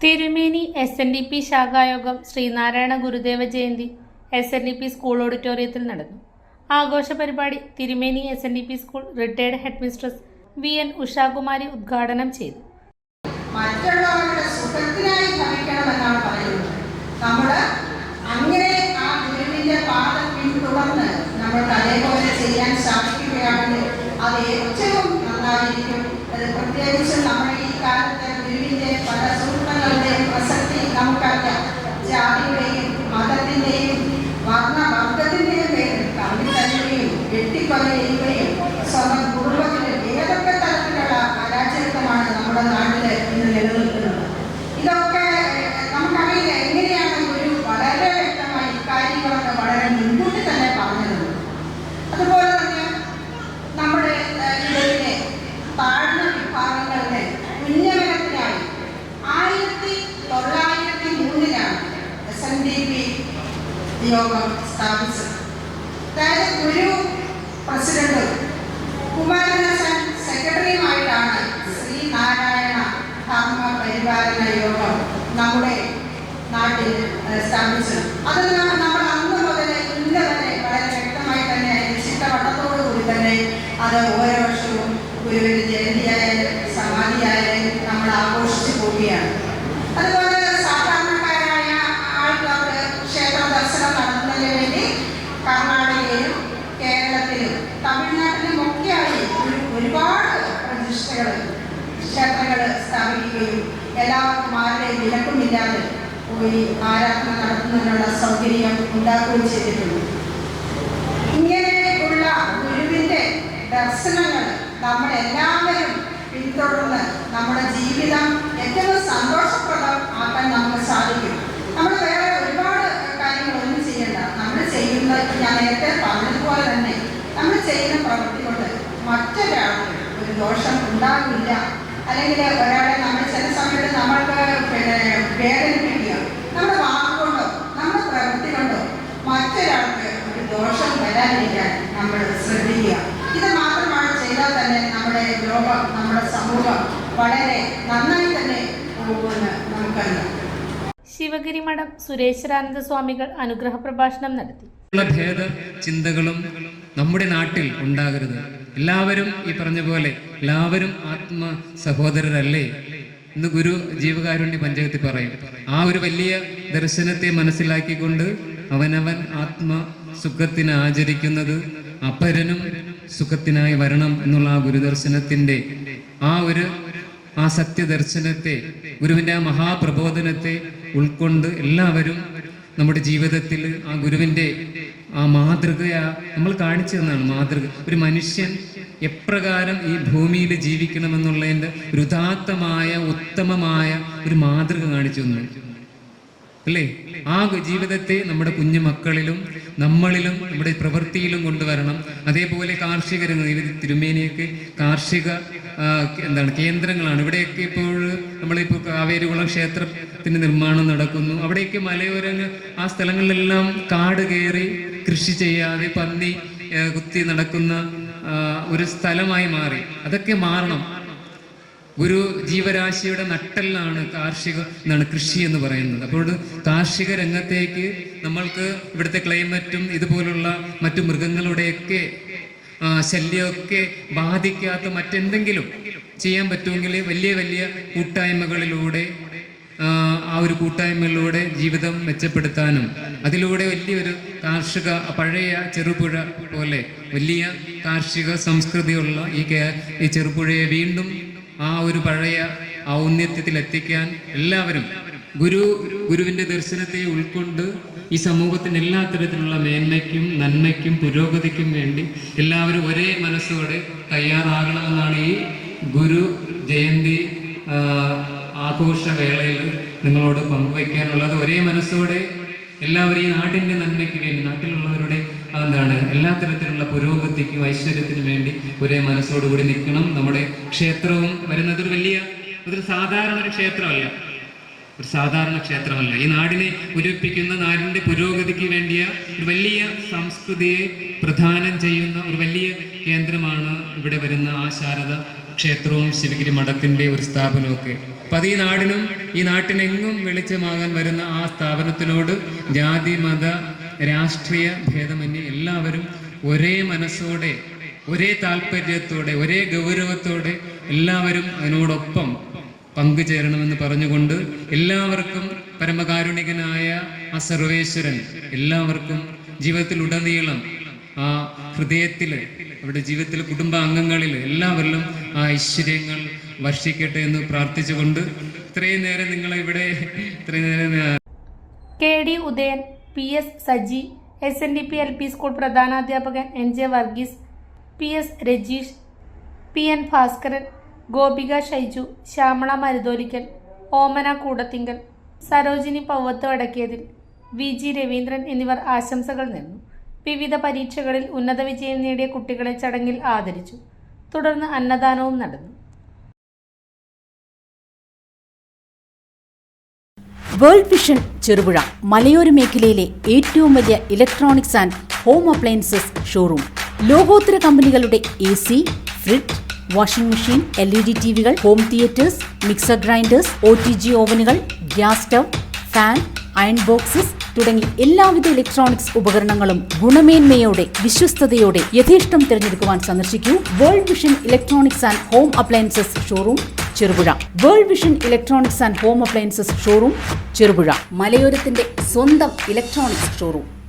തിരുമേനി SNDP ശാഖായോഗം Sreenarayana Gurudeva Jayanthi SNDP school ഓഡിറ്റോറിയത്തിൽ നടന്നു. ആഘോഷ പരിപാടി Thirumeni SNDP school retired headmistress VN Ushakumari ഉദ്ഘാടനം ചെയ്തു. മറ്റുള്ളവരുടെ സുഖത്തിനായി ഭവിക്കണമെന്നാണ് പറയുന്നത്. നമ്മൾ അങ്ങനെ ആ ഗുരുവിന്റെ പാദം പിന്തുടർന്ന് നമ്മൾക്ക് അതേപോലെ ചെയ്യാൻ സാധിക്കുകയാണെങ്കിൽ അത് ഏറ്റവും നന്നായിരിക്കും. അത് പ്രത്യേകിച്ചും നമ്മുടെ ഈ കാലത്ത് ഗുരുവിന്റെ പല സൂത്രങ്ങളുടെ പ്രസക്തി നമുക്കറിയാം. ജാതിയുടെയും മതത്തിന്റെയും വർഗത്തിന്റെയും പേരിൽ തമ്മിത്തല്ലുകയും വെട്ടിക്കൊലയുകയും സ്വന്തം കുടുംബത്തിന് ഏതൊക്കെ തരത്തിലുള്ള അരാജകത്വമാണ് നമ്മുടെ നാട്ടിൽ ഇന്ന് നിലനിൽക്കുന്നത്. ഇതൊക്കെ നമുക്കറിയില്ല എങ്ങനെയാണ് ഗുരു വളരെ വ്യക്തമായി ഇക്കാര്യങ്ങളൊക്കെ വളരെ മുൻകൂട്ടി തന്നെ പറഞ്ഞത്. അതുപോലെ തന്നെ നമ്മുടെ ഇതിലെ താഴ്ന്ന വിഭാഗങ്ങളുടെ ഉന്നമനത്തിനായി 1903 SNDP യോഗം സ്ഥാപിച്ചത്. അതായത് ഗുരു പ്രസിഡന്റും കുമാരനാശാൻ സെക്രട്ടറിയുമായിട്ടാണ് ശ്രീനാരായണ ധർമ്മ പരിപാലന യോഗം നമ്മുടെ നാട്ടിൽ സ്ഥാപിച്ചത്. അത് നമ്മൾ അന്ന് മുതൽ ഇന്ന് വരെ വളരെ വ്യക്തമായി തന്നെ ചിട്ടവട്ടത്തോടു കൂടി തന്നെ അത് ഓരോ വർഷവും ഗുരുവിന്റെ ജയന്തിയായാലും സമാധിയായാലും നമ്മൾ ആഘോഷിച്ചു പോവുകയാണ്. അതുപോലെ സാധാരണക്കാരായ ആൾക്കാർക്ക് ക്ഷേത്ര ദർശനം നടത്തുന്നതിന് വേണ്ടി കർണാടകയിലും കേരളത്തിലും തമിഴ്നാട്ടിലും ഒക്കെയായി ഒരുപാട് പ്രതിഷ്ഠകൾ ക്ഷേത്രങ്ങൾ സ്ഥാപിക്കുകയും എല്ലാവർക്കും ആരുടെയും വിലക്കുമില്ലാതെ പോയി ആരാധന നടത്തുന്നതിനുള്ള സൗകര്യം ഉണ്ടാക്കുകയും ചെയ്തിട്ടുണ്ട്. ഇങ്ങനെയുള്ള ഗുരുവിന്റെ ദർശനങ്ങൾ നമ്മളെല്ലാവരും പിന്തുടർന്ന് നമ്മുടെ ജീവിതം ഏറ്റവും സന്തോഷപ്രദം ആക്കാൻ നമുക്ക് സാധിക്കും. നമ്മൾ വേറെ ഒരുപാട് കാര്യങ്ങളൊന്നും ചെയ്യണ്ട. നമ്മൾ ചെയ്യുന്ന, ഞാൻ നേരത്തെ പറഞ്ഞതുപോലെ തന്നെ നമ്മൾ ചെയ്യുന്ന പ്രവൃത്തി കൊണ്ട് മറ്റൊരാൾക്ക് ഒരു ദോഷം ഉണ്ടാകില്ല. അല്ലെങ്കിൽ ഒരാളെ നമ്മൾ ചില സമയത്ത് നമ്മൾക്ക് വേദനിപ്പിക്കുക, നമ്മുടെ വാക്കുകൊണ്ടോ നമ്മുടെ പ്രവൃത്തി കൊണ്ടോ മറ്റൊരാൾക്ക് ഒരു ദോഷം വരാതിരിക്കാൻ നമ്മൾ ശ്രദ്ധിക്കുക. ഇത് മാത്രമാണ് ചെയ്താൽ തന്നെ നമ്മുടെ ലോകം, നമ്മുടെ സമൂഹം വളരെ നന്നായി തന്നെ പോകുമെന്ന് നമുക്കറിയാം. ശിവഗിരി മഠം സുരേശ്വരാനന്ദ സ്വാമികൾ അനുഗ്രഹ പ്രഭാഷണം നടത്തി. ഭേദ ചിന്തകളും നമ്മുടെ നാട്ടിൽ ഉണ്ടാകരുത്. എല്ലാവരും ഈ പറഞ്ഞ പോലെ എല്ലാവരും ആത്മ സഹോദരരല്ലേ ഇന്ന് ഗുരു ജീവകാരുണ്യ പഞ്ചകത്തിൽ പറയും. ആ ഒരു വലിയ ദർശനത്തെ മനസ്സിലാക്കിക്കൊണ്ട് അവനവൻ ആത്മ സുഖത്തിന് ആചരിക്കുന്നത് അപരനും സുഖത്തിനായി വരണം എന്നുള്ള ആ ഗുരുദർശനത്തിന്റെ ആ സത്യദർശനത്തെ, ഗുരുവിന്റെ ആ മഹാപ്രബോധനത്തെ ഉൾക്കൊണ്ട് എല്ലാവരും നമ്മുടെ ജീവിതത്തിൽ ആ ഗുരുവിന്റെ ആ മാതൃകയാ നമ്മൾ കാണിച്ചു തന്നാണ്. മാതൃക ഒരു മനുഷ്യൻ എപ്രകാരം ഈ ഭൂമിയിൽ ജീവിക്കണമെന്നുള്ളതിൻ്റെ ഒരു ഉദാത്തമായ ഉത്തമമായ ഒരു മാതൃക കാണിച്ചു തന്നു അല്ലേ? ആ ജീവിതത്തെ നമ്മുടെ കുഞ്ഞു മക്കളിലും നമ്മളിലും നമ്മുടെ പ്രവൃത്തിയിലും കൊണ്ടുവരണം. അതേപോലെ കാർഷിക രംഗം, തിരുമേനിയൊക്കെ കാർഷിക കേന്ദ്രങ്ങളാണ്. ഇവിടെയൊക്കെ ഇപ്പോൾ നമ്മളിപ്പോൾ കാവേരികുളം ക്ഷേത്രത്തിന് നിർമ്മാണം നടക്കുന്നു. അവിടെയൊക്കെ മലയോരങ്ങൾ, ആ സ്ഥലങ്ങളിലെല്ലാം കാട് കയറി കൃഷി ചെയ്യാതെ പന്നി കുത്തി നടക്കുന്ന ഒരു സ്ഥലമായി മാറി. അതൊക്കെ മാറണം. ഒരു ജീവരാശിയുടെ നട്ടെല്ലാണ് കൃഷി എന്ന് പറയുന്നത്. അപ്പോൾ കാർഷിക രംഗത്തേക്ക് നമ്മൾക്ക് ഇവിടുത്തെ ക്ലൈമറ്റും ഇതുപോലുള്ള മറ്റു മൃഗങ്ങളുടെയൊക്കെ ശല്യമൊക്കെ ബാധിക്കാത്ത മറ്റെന്തെങ്കിലും ചെയ്യാൻ പറ്റുമെങ്കിൽ വലിയ വലിയ കൂട്ടായ്മകളിലൂടെ ആ ഒരു കൂട്ടായ്മയിലൂടെ ജീവിതം മെച്ചപ്പെടുത്താനും അതിലൂടെ വലിയൊരു കാർഷിക പഴയ ചെറുപുഴ പോലെ വലിയ കാർഷിക സംസ്കൃതിയുള്ള ഈ ചെറുപുഴയെ വീണ്ടും ആ ഒരു പഴയ ഔന്നത്യത്തിൽ എത്തിക്കാൻ എല്ലാവരും ഗുരുവിന്റെ ദർശനത്തെ ഉൾക്കൊണ്ട് ഈ സമൂഹത്തിന് എല്ലാ തരത്തിലുള്ള മേന്മയ്ക്കും നന്മയ്ക്കും പുരോഗതിക്കും വേണ്ടി എല്ലാവരും ഒരേ മനസ്സോടെ തയ്യാറാകണമെന്നാണ് ഈ ഗുരു ജയന്തി ആഘോഷവേളയിൽ നിങ്ങളോട് പങ്കുവയ്ക്കാനുള്ളത്. ഒരേ മനസ്സോടെ എല്ലാവരും ഈ നാടിന്റെ നന്മയ്ക്ക് വേണ്ടി, നാട്ടിലുള്ളവരുടെ എല്ലാ തരത്തിലുള്ള പുരോഗതിക്കും ഐശ്വര്യത്തിനും വേണ്ടി ഒരേ മനസ്സോടുകൂടി നിൽക്കണം. നമ്മുടെ ക്ഷേത്രവും വരുന്നത് ഒരു സാധാരണ ഒരു ക്ഷേത്രമല്ല. ഒരു സാധാരണ ക്ഷേത്രമല്ല. ഈ നാടിനെ ഒരുപ്പിക്കുന്ന, നാടിൻ്റെ പുരോഗതിക്ക് വേണ്ടിയ ഒരു വലിയ സംസ്കൃതിയെ പ്രദാനം ചെയ്യുന്ന ഒരു വലിയ കേന്ദ്രമാണ് ഇവിടെ വരുന്ന ആ ശാരദ ക്ഷേത്രവും ശിവഗിരി മഠത്തിൻ്റെ ഒരു സ്ഥാപനമൊക്കെ. അപ്പം അത് ഈ നാട്ടിനെങ്ങും വെളിച്ചമാകാൻ വരുന്ന ആ സ്ഥാപനത്തിനോട് ജാതി മത രാഷ്ട്രീയ ഭേദമന്യേ എല്ലാവരും ഒരേ മനസ്സോടെ, ഒരേ താല്പര്യത്തോടെ, ഒരേ ഗൗരവത്തോടെ എല്ലാവരും അതിനോടൊപ്പം പങ്കുചേരണമെന്ന് പറഞ്ഞുകൊണ്ട് എല്ലാവർക്കും പരമകാരുണികനായ ആ സർവേശ്വരൻ എല്ലാവർക്കും ജീവിതത്തിലുടനീളം ആ ഹൃദയത്തിൽ, അവരുടെ ജീവിതത്തിലെ കുടുംബാംഗങ്ങളിൽ എല്ലാവരിലും ആ ഐശ്വര്യങ്ങൾ വർഷിക്കട്ടെ എന്ന് പ്രാർത്ഥിച്ചുകൊണ്ട് ഇത്രയും നേരം KD Udayan, PS Saji, SNDP LP school പ്രധാനാധ്യാപകൻ NJ Varghese, PS Rajeesh, PN Bhaskaran, Gopika Shaiju, Shyamala Marutholikkal, Omana Koodathinkal, Sarojini Pauvath Vadakkethil, VG Raveendran എന്നിവർ ആശംസകൾ നേർന്നു. വിവിധ പരീക്ഷകളിൽ ഉന്നത വിജയം നേടിയ കുട്ടികളെ ചടങ്ങിൽ ആദരിച്ചു. തുടർന്ന് അന്നദാനവും നടന്നു. വേൾഡ് വിഷൻ ചെറുപുഴ മലയോര മേഖലയിലെ ഏറ്റവും വലിയ electronics and home appliances showroom. ലോകോത്തര കമ്പനികളുടെ AC, fridge, washing machine, LED ടിവികൾ, home theatres, mixer grinders, OTG ഓവനുകൾ, gas stove, fan, iron boxes തുടങ്ങി എല്ലാവിധ ഇലക്ട്രോണിക്സ് ഉപകരണങ്ങളും ഗുണമേന്മയോടെ, വിശ്വസ്തയോടെ യഥേഷ്ടം തിരഞ്ഞെടുക്കുവാൻ സന്ദർശിക്കൂ world vision electronics and home appliances showroom Cherupuzha. World vision electronics and home appliances showroom Cherupuzha, മലയോരത്തിന്റെ സ്വന്തം ഇലക്ട്രോണിക്സ് ഷോറൂം.